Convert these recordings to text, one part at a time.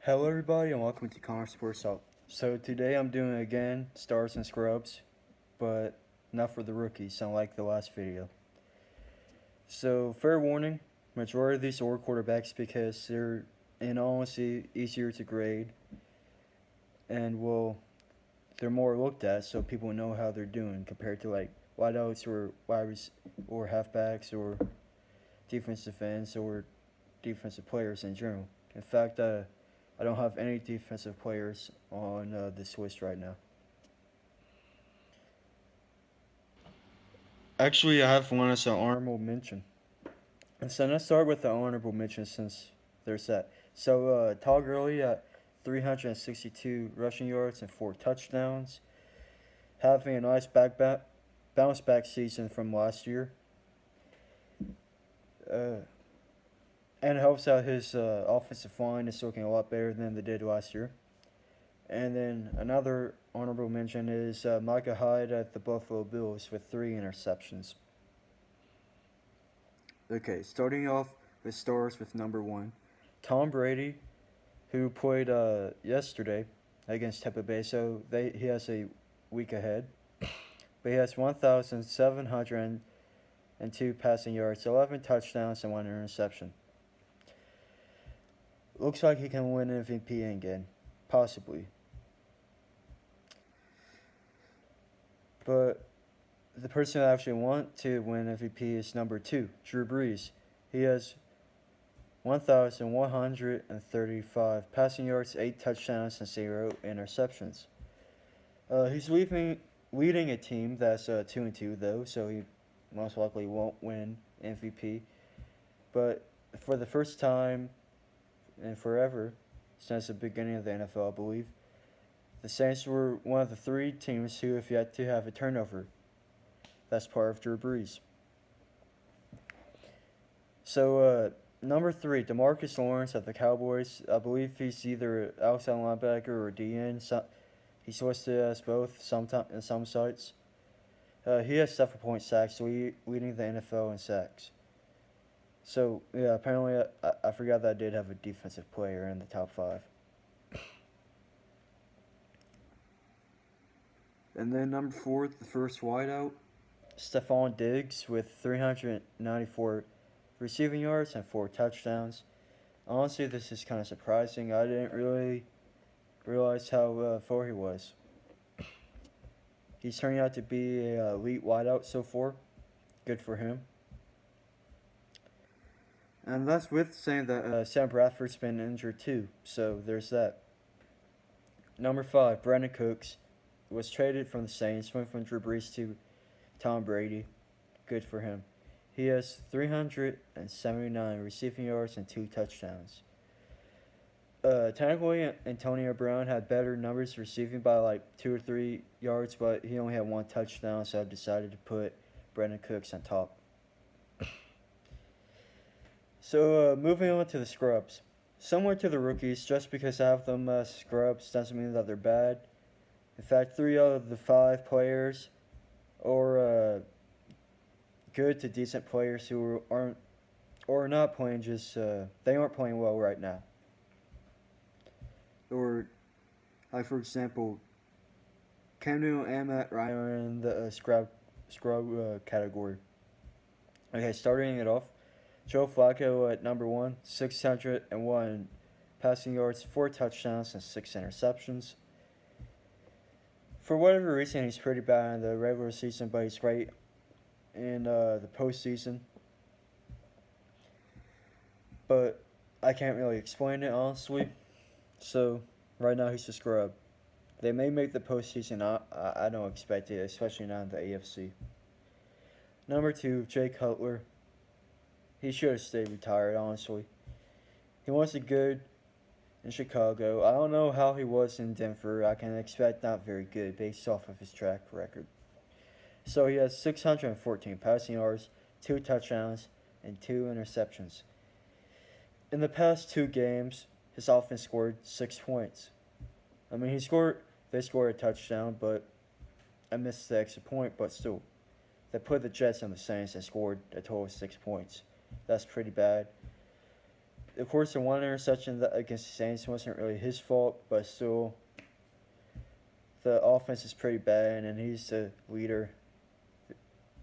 Hello everybody and welcome to Connor Sports Talk. So today I'm doing again stars and scrubs, but not for the rookies, unlike the last video. So fair warning, majority of these are quarterbacks because they're in all honesty easier to grade and they're more looked at so people know how they're doing compared to like wideouts or halfbacks or defensive ends or defensive players in general. In fact, I don't have any defensive players on this list right now. Actually, I have one as an honorable mention. And so let's start with the honorable mention since there's that. So Todd Gurley at 362 rushing yards and 4 touchdowns, having a nice bounce back season from last year. Uh, and it helps out his offensive line is looking a lot better than they did last year. And then another honorable mention is Micah Hyde at the Buffalo Bills with 3 interceptions. Okay, starting off with stars with number one, Tom Brady, who played yesterday against Tampa Bay, so he has a week ahead. But he has 1,702 passing yards, 11 touchdowns, and 1 interception. Looks like he can win MVP again, possibly. But the person I actually want to win MVP is number two, Drew Brees. He has 1,135 passing yards, 8 touchdowns, and 0 interceptions. He's leading a team that's 2-2 though, so he most likely won't win MVP. But for the first time in forever, since the beginning of the NFL, I believe, the Saints were one of the 3 teams who have yet to have a turnover. That's part of Drew Brees. So, number 3, Demarcus Lawrence at the Cowboys. I believe he's either outside linebacker or DN. So, he's listed as both in some sites. He has 7 sacks, leading the NFL in sacks. So, yeah, apparently I forgot that I did have a defensive player in the top 5. And then number 4, the first wideout, Stephon Diggs with 394 receiving yards and 4 touchdowns. Honestly, this is kind of surprising. I didn't really realize how far he was. He's turning out to be an elite wideout so far. Good for him. And that's with saying that Sam Bradford's been injured too, so there's that. Number 5, Brandin Cooks was traded from the Saints, went from Drew Brees to Tom Brady. Good for him. He has 379 receiving yards and 2 touchdowns. Technically, Antonio Brown had better numbers receiving by like 2 or 3 yards, but he only had 1 touchdown, so I decided to put Brandin Cooks on top. So, moving on to the scrubs. Similar to the rookies, just because I have them as scrubs doesn't mean that they're bad. In fact, 3 out of the 5 players are good to decent players who aren't or not playing they aren't playing well right now. Or, like for example, Cam Newton and Matt Ryan are in the scrub category. Okay, starting it off, Joe Flacco at number 1, 601 passing yards, 4 touchdowns, and 6 interceptions. For whatever reason, he's pretty bad in the regular season, but he's great in the postseason. But I can't really explain it honestly. So right now he's a scrub. They may make the postseason. I don't expect it, especially not in the AFC. Number 2, Jay Cutler. He should have stayed retired, honestly. He wasn't good in Chicago. I don't know how he was in Denver. I can expect not very good based off of his track record. So he has 614 passing yards, 2 touchdowns, and 2 interceptions. In the past 2 games, his offense scored 6 points. I mean, they scored a touchdown, but I missed the extra point, but still. They put the Jets on the Saints and scored a total of 6 points. That's pretty bad. of course, the one interception that against the Saints wasn't really his fault, but still, the offense is pretty bad, and he's the leader.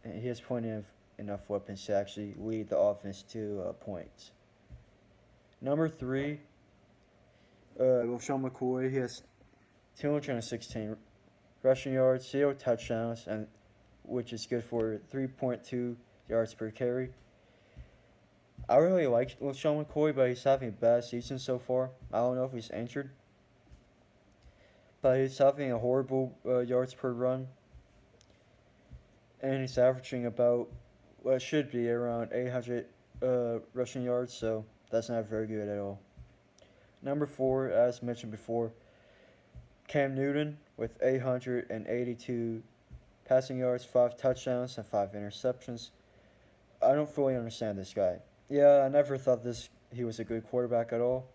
And he has plenty of enough weapons to actually lead the offense to points. Number 3, LeSean McCoy. He has 216 rushing yards, 0 touchdowns, and which is good for 3.2 yards per carry. I really like LeSean McCoy, but he's having a bad season so far. I don't know if he's injured, but he's having a horrible yards per run, and he's averaging about what should be around 800 rushing yards, so that's not very good at all. Number 4, as mentioned before, Cam Newton with 882 passing yards, 5 touchdowns, and 5 interceptions. I don't fully understand this guy. Yeah, I never thought he was a good quarterback at all.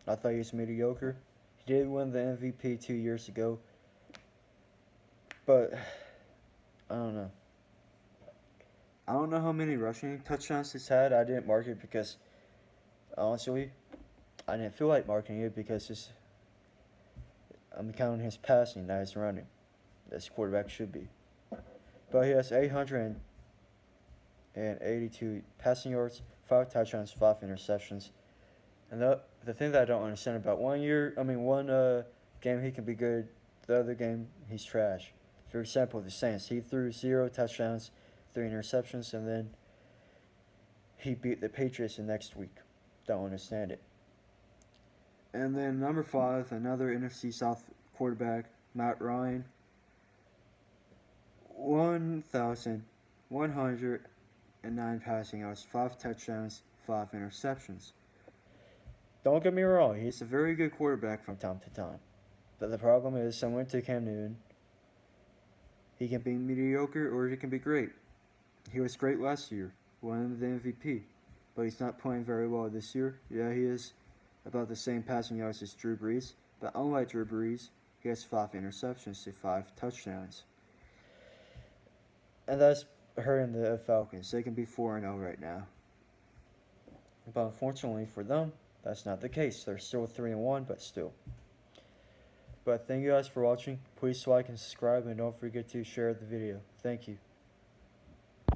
I thought he was mediocre. He did win the MVP 2 years ago, but I don't know. I don't know how many rushing touchdowns he's had. I didn't mark it because, honestly, I didn't feel like marking it because I'm counting his passing, not his running. This quarterback should be. But he has 882 passing yards, 5 touchdowns, 5 interceptions. And the thing that I don't understand about one game he can be good, the other game he's trash. For example, the Saints, he threw 0 touchdowns, 3 interceptions, and then he beat the Patriots the next week. Don't understand it. And then number 5, another NFC South quarterback, Matt Ryan. 1,109 passing yards, 5 touchdowns, 5 interceptions. Don't get me wrong, he's a very good quarterback from time to time. But the problem is, similar to Cam Newton, he can be mediocre or he can be great. He was great last year, won the MVP, but he's not playing very well this year. Yeah, he is about the same passing yards as Drew Brees, but unlike Drew Brees, he has 5 interceptions to 5 touchdowns. And that's hurting the Falcons. They can be 4-0 right now. But unfortunately for them, that's not the case. They're still 3-1, but still. But thank you guys for watching. Please like and subscribe, and don't forget to share the video. Thank you.